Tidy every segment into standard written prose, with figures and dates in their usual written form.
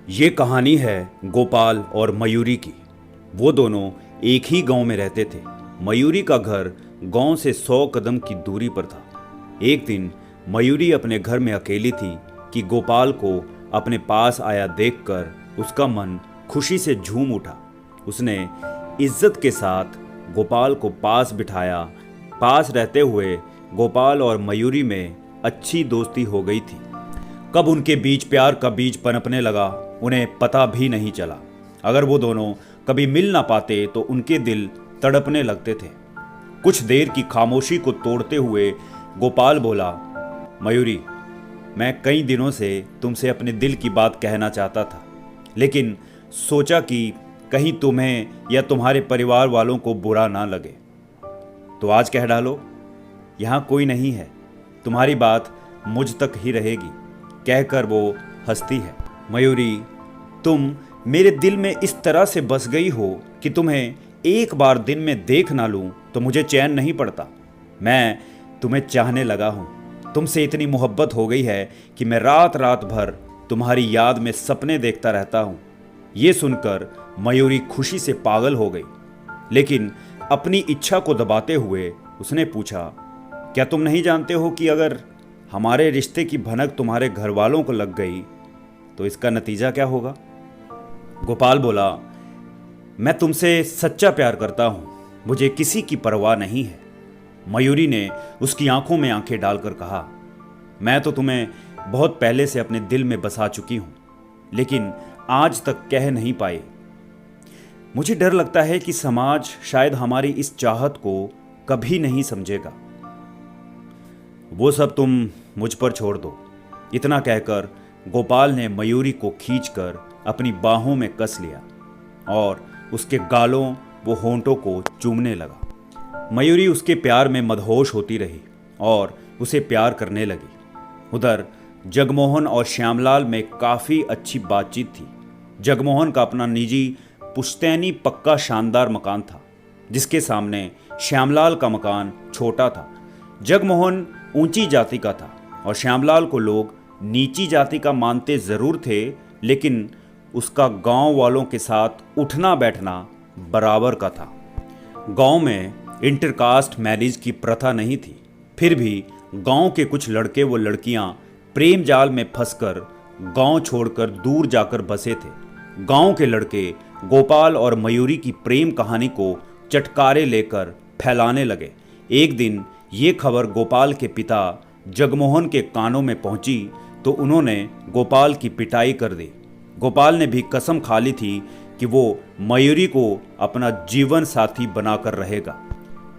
ये कहानी है गोपाल और मयूरी की। वो दोनों एक ही गांव में रहते थे। मयूरी का घर गांव से 100 कदम की दूरी पर था। एक दिन मयूरी अपने घर में अकेली थी कि गोपाल को अपने पास आया देखकर उसका मन खुशी से झूम उठा। उसने इज्जत के साथ गोपाल को पास बिठाया। पास रहते हुए गोपाल और मयूरी में अच्छी दोस्ती हो गई थी। कब उनके बीच प्यार का बीज पनपने लगा उन्हें पता भी नहीं चला। अगर वो दोनों कभी मिल ना पाते तो उनके दिल तड़पने लगते थे। कुछ देर की खामोशी को तोड़ते हुए गोपाल बोला, मयूरी, मैं कई दिनों से तुमसे अपने दिल की बात कहना चाहता था, लेकिन सोचा कि कहीं तुम्हें या तुम्हारे परिवार वालों को बुरा ना लगे, तो आज कह डालो। यहाँ कोई नहीं है, तुम्हारी बात मुझ तक ही रहेगी, कहकर वो हंसती है। मयूरी, तुम मेरे दिल में इस तरह से बस गई हो कि तुम्हें एक बार दिन में देख ना लूं तो मुझे चैन नहीं पड़ता। मैं तुम्हें चाहने लगा हूं। तुमसे इतनी मोहब्बत हो गई है कि मैं रात रात भर तुम्हारी याद में सपने देखता रहता हूं। ये सुनकर मयूरी खुशी से पागल हो गई, लेकिन अपनी इच्छा को दबाते हुए उसने पूछा, क्या तुम नहीं जानते हो कि अगर हमारे रिश्ते की भनक तुम्हारे घर वालों को लग गई तो इसका नतीजा क्या होगा? गोपाल बोला, मैं तुमसे सच्चा प्यार करता हूं, मुझे किसी की परवाह नहीं है। मयूरी ने उसकी आंखों में आंखें डालकर कहा, मैं तो तुम्हें बहुत पहले से अपने दिल में बसा चुकी हूं, लेकिन आज तक कह नहीं पाई। मुझे डर लगता है कि समाज शायद हमारी इस चाहत को कभी नहीं समझेगा। वो सब तुम मुझ पर छोड़ दो। इतना कहकर गोपाल ने मयूरी को खींचकर अपनी बाहों में कस लिया और उसके गालों व होंठों को चूमने लगा। मयूरी उसके प्यार में मदहोश होती रही और उसे प्यार करने लगी। उधर जगमोहन और श्यामलाल में काफ़ी अच्छी बातचीत थी। जगमोहन का अपना निजी पुश्तैनी पक्का शानदार मकान था, जिसके सामने श्यामलाल का मकान छोटा था। जगमोहन ऊंची जाति का था और श्यामलाल को लोग नीची जाति का मानते ज़रूर थे, लेकिन उसका गांव वालों के साथ उठना बैठना बराबर का था। गांव में इंटरकास्ट मैरिज की प्रथा नहीं थी, फिर भी गांव के कुछ लड़के व लड़कियां प्रेम जाल में फंसकर गांव छोड़कर दूर जाकर बसे थे। गांव के लड़के गोपाल और मयूरी की प्रेम कहानी को चटकारे लेकर फैलाने लगे। एक दिन ये खबर गोपाल के पिता जगमोहन के कानों में पहुंची तो उन्होंने गोपाल की पिटाई कर दी। गोपाल ने भी कसम खा ली थी कि वो मयूरी को अपना जीवन साथी बनाकर रहेगा,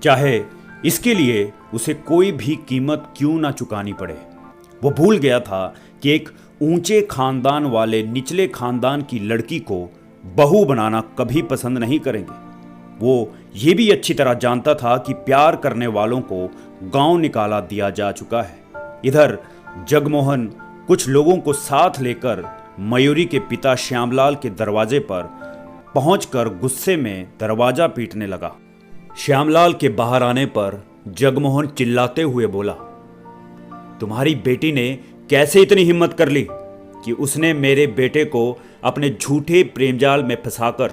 चाहे इसके लिए उसे कोई भी कीमत क्यों ना चुकानी पड़े। वो भूल गया था कि एक ऊंचे खानदान वाले निचले खानदान की लड़की को बहू बनाना कभी पसंद नहीं करेंगे। वो ये भी अच्छी तरह जानता था कि प्यार करने वालों को गांव निकाला दिया जा चुका है। इधर जगमोहन कुछ लोगों को साथ लेकर मयूरी के पिता श्यामलाल के दरवाजे पर पहुंचकर गुस्से में दरवाजा पीटने लगा। श्यामलाल के बाहर आने पर जगमोहन चिल्लाते हुए बोला, तुम्हारी बेटी ने कैसे इतनी हिम्मत कर ली कि उसने मेरे बेटे को अपने झूठे प्रेमजाल में फंसाकर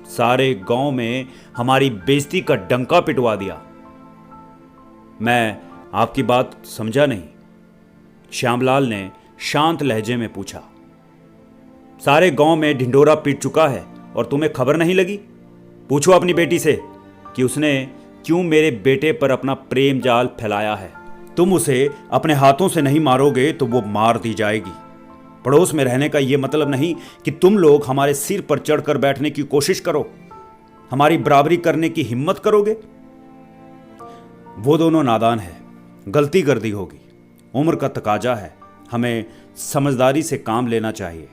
सारे गांव में हमारी बेइज्जती का डंका पिटवा दिया। मैं आपकी बात समझा नहीं, श्यामलाल ने शांत लहजे में पूछा। सारे गांव में ढिंढोरा पीट चुका है और तुम्हें खबर नहीं लगी? पूछो अपनी बेटी से कि उसने क्यों मेरे बेटे पर अपना प्रेम जाल फैलाया है। तुम उसे अपने हाथों से नहीं मारोगे तो वो मार दी जाएगी। पड़ोस में रहने का ये मतलब नहीं कि तुम लोग हमारे सिर पर चढ़कर बैठने की कोशिश करो, हमारी बराबरी करने की हिम्मत करोगे। वो दोनों नादान है, गलती कर दी होगी, उम्र का तकाजा है, हमें समझदारी से काम लेना चाहिए,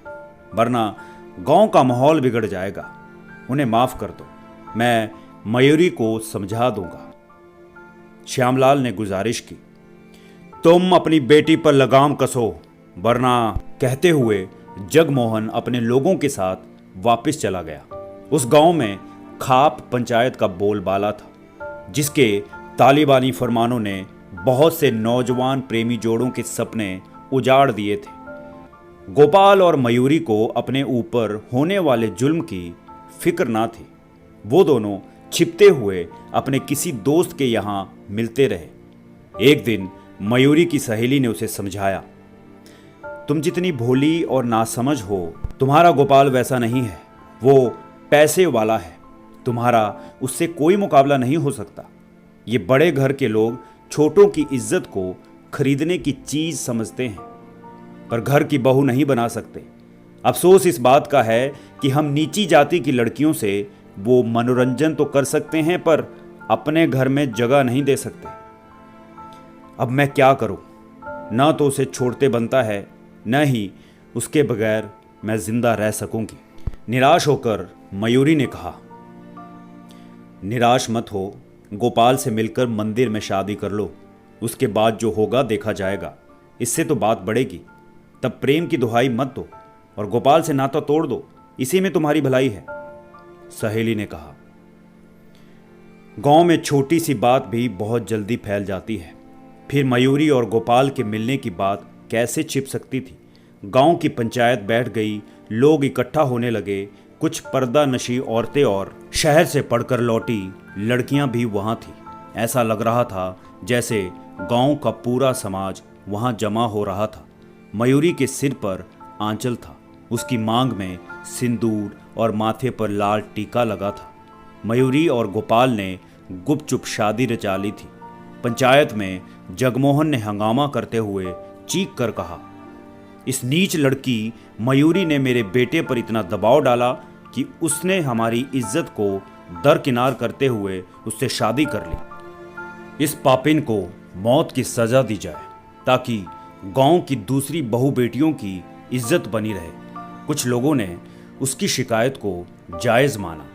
वरना गांव का माहौल बिगड़ जाएगा। उन्हें माफ कर दो, मैं मयूरी को समझा दूंगा। श्यामलाल ने गुजारिश की, तुम अपनी बेटी पर लगाम कसो, वरना, कहते हुए जगमोहन अपने लोगों के साथ वापस चला गया। उस गांव में खाप पंचायत का बोलबाला था, जिसके तालिबानी फरमानों ने बहुत से नौजवान प्रेमी जोड़ों के सपने उजाड़ दिए थे। गोपाल और मयूरी को अपने ऊपर होने वाले जुल्म की फिक्र ना थी। वो दोनों छिपते हुए अपने किसी दोस्त के यहाँ मिलते रहे। एक दिन मयूरी की सहेली ने उसे समझाया, तुम जितनी भोली और नासमझ हो, तुम्हारा गोपाल वैसा नहीं है। वो पैसे वाला है, तुम्हारा उससे कोई मुकाबला नहीं हो सकता। ये बड़े घर के लोग छोटों की इज्जत को खरीदने की चीज समझते हैं, पर घर की बहू नहीं बना सकते। अफसोस इस बात का है कि हम नीची जाति की लड़कियों से वो मनोरंजन तो कर सकते हैं, पर अपने घर में जगह नहीं दे सकते। अब मैं क्या करूं? ना तो उसे छोड़ते बनता है, न ही उसके बगैर मैं जिंदा रह सकूंगी। निराश होकर मयूरी ने कहा, निराश मत हो, गोपाल से मिलकर मंदिर में शादी कर लो। उसके बाद जो होगा देखा जाएगा। इससे तो बात बढ़ेगी। तब प्रेम की दुहाई मत दो और गोपाल से नाता तोड़ दो, इसी में तुम्हारी भलाई है, सहेली ने कहा। गांव में छोटी सी बात भी बहुत जल्दी फैल जाती है। फिर मयूरी और गोपाल के मिलने की बात कैसे छिप सकती थी? गांव की पंचायत बैठ गई, लोग इकट्ठा होने लगे। कुछ पर्दा नशी औरतें और शहर से पढ़कर लौटी लड़कियां भी वहां थी। ऐसा लग रहा था जैसे गांव का पूरा समाज वहां जमा हो रहा था। मयूरी के सिर पर आंचल था, उसकी मांग में सिंदूर और माथे पर लाल टीका लगा था। मयूरी और गोपाल ने गुपचुप शादी रचा ली थी। पंचायत में जगमोहन ने हंगामा करते हुए चीख कर कहा, इस नीच लड़की मयूरी ने मेरे बेटे पर इतना दबाव डाला कि उसने हमारी इज्जत को दरकिनार करते हुए उससे शादी कर ली। इस पापिन को मौत की सजा दी जाए ताकि गांव की दूसरी बहू बेटियों की इज्जत बनी रहे। कुछ लोगों ने उसकी शिकायत को जायज़ माना।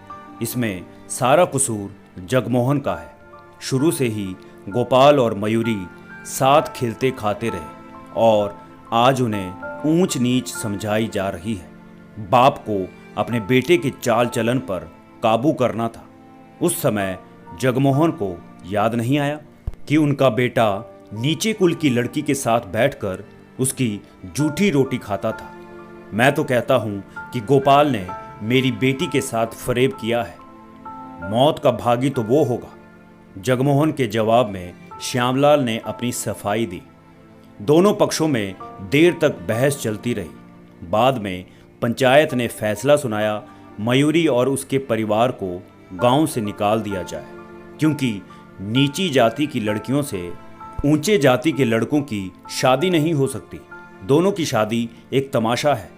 इसमें सारा कसूर जगमोहन का है। शुरू से ही गोपाल और मयूरी साथ खेलते खाते रहे और आज उन्हें ऊंच नीच समझाई जा रही है। बाप को अपने बेटे के चाल चलन पर काबू करना था। उस समय जगमोहन को याद नहीं आया कि उनका बेटा नीचे कुल की लड़की के साथ बैठकर उसकी जूठी रोटी खाता था। मैं तो कहता हूं कि गोपाल ने मेरी बेटी के साथ फरेब किया है। मौत का भागी तो वो होगा। जगमोहन के जवाब में श्यामलाल ने अपनी सफाई दी। दोनों पक्षों में देर तक बहस चलती रही। बाद में पंचायत ने फैसला सुनाया, मयूरी और उसके परिवार को गांव से निकाल दिया जाए, क्योंकि नीची जाति की लड़कियों से ऊंचे जाति के लड़कों की शादी नहीं हो सकती। दोनों की शादी एक तमाशा है।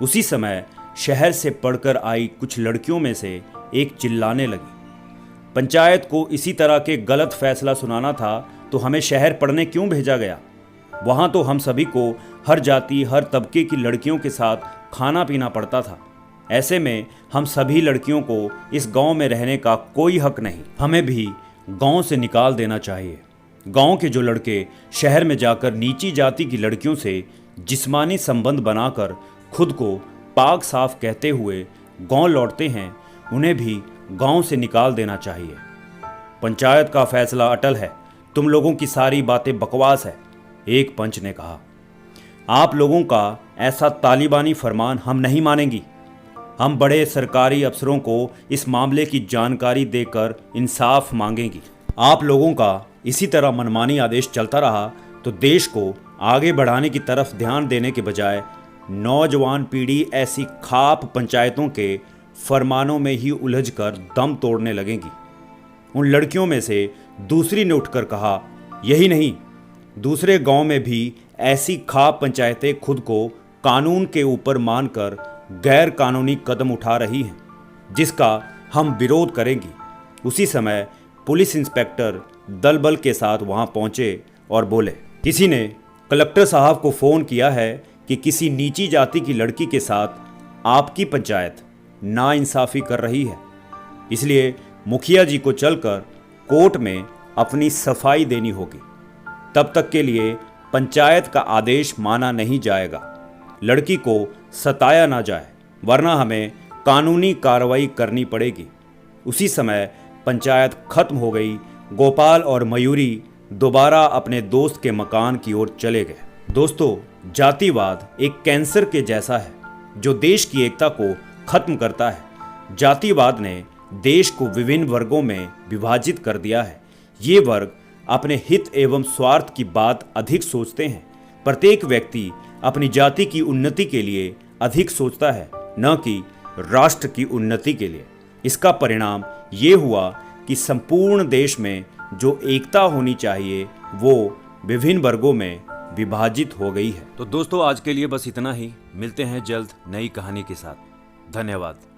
उसी समय शहर से पढ़कर आई कुछ लड़कियों में से एक चिल्लाने लगी, पंचायत को इसी तरह के गलत फैसला सुनाना था तो हमें शहर पढ़ने क्यों भेजा गया? वहाँ तो हम सभी को हर जाति हर तबके की लड़कियों के साथ खाना पीना पड़ता था। ऐसे में हम सभी लड़कियों को इस गांव में रहने का कोई हक नहीं। हमें भी गांव से निकाल देना चाहिए। गांव के जो लड़के शहर में जाकर नीची जाति की लड़कियों से जिस्मानी संबंध बनाकर खुद को पाक साफ कहते हुए गांव लौटते हैं, उन्हें भी गांव से निकाल देना चाहिए। पंचायत का फैसला अटल है। तुम लोगों की सारी बातें बकवास है, एक पंच ने कहा। आप लोगों का ऐसा तालिबानी फरमान हम नहीं मानेंगी। हम बड़े सरकारी अफसरों को इस मामले की जानकारी देकर इंसाफ मांगेंगी। आप लोगों का इसी तरह मनमानी आदेश चलता रहा तो देश को आगे बढ़ाने की तरफ ध्यान देने के बजाय नौजवान पीढ़ी ऐसी खाप पंचायतों के फरमानों में ही उलझकर दम तोड़ने लगेगी। उन लड़कियों में से दूसरी ने उठकर कहा, यही नहीं, दूसरे गांव में भी ऐसी खाप पंचायतें खुद को कानून के ऊपर मानकर गैर कानूनी कदम उठा रही हैं, जिसका हम विरोध करेंगे। उसी समय पुलिस इंस्पेक्टर दल बल के साथ वहां पहुंचे और बोले, किसी ने कलेक्टर साहब को फ़ोन किया है कि किसी नीची जाति की लड़की के साथ आपकी पंचायत नाइंसाफ़ी कर रही है, इसलिए मुखिया जी को चलकर कोर्ट में अपनी सफाई देनी होगी। तब तक के लिए पंचायत का आदेश माना नहीं जाएगा। लड़की को सताया ना जाए, वरना हमें कानूनी कार्रवाई करनी पड़ेगी। उसी समय पंचायत खत्म हो गई। गोपाल और मयूरी दोबारा अपने दोस्त के मकान की ओर चले गए। दोस्तों, जातिवाद एक कैंसर के जैसा है जो देश की एकता को खत्म करता है। जातिवाद ने देश को विभिन्न वर्गों में विभाजित कर दिया है। ये वर्ग अपने हित एवं स्वार्थ की बात अधिक सोचते हैं। प्रत्येक व्यक्ति अपनी जाति की उन्नति के लिए अधिक सोचता है, न कि राष्ट्र की उन्नति के लिए। इसका परिणाम ये हुआ कि संपूर्ण देश में जो एकता होनी चाहिए वो विभिन्न वर्गों में विभाजित हो गई है। तो दोस्तों, आज के लिए बस इतना ही। मिलते हैं जल्द नई कहानी के साथ। धन्यवाद।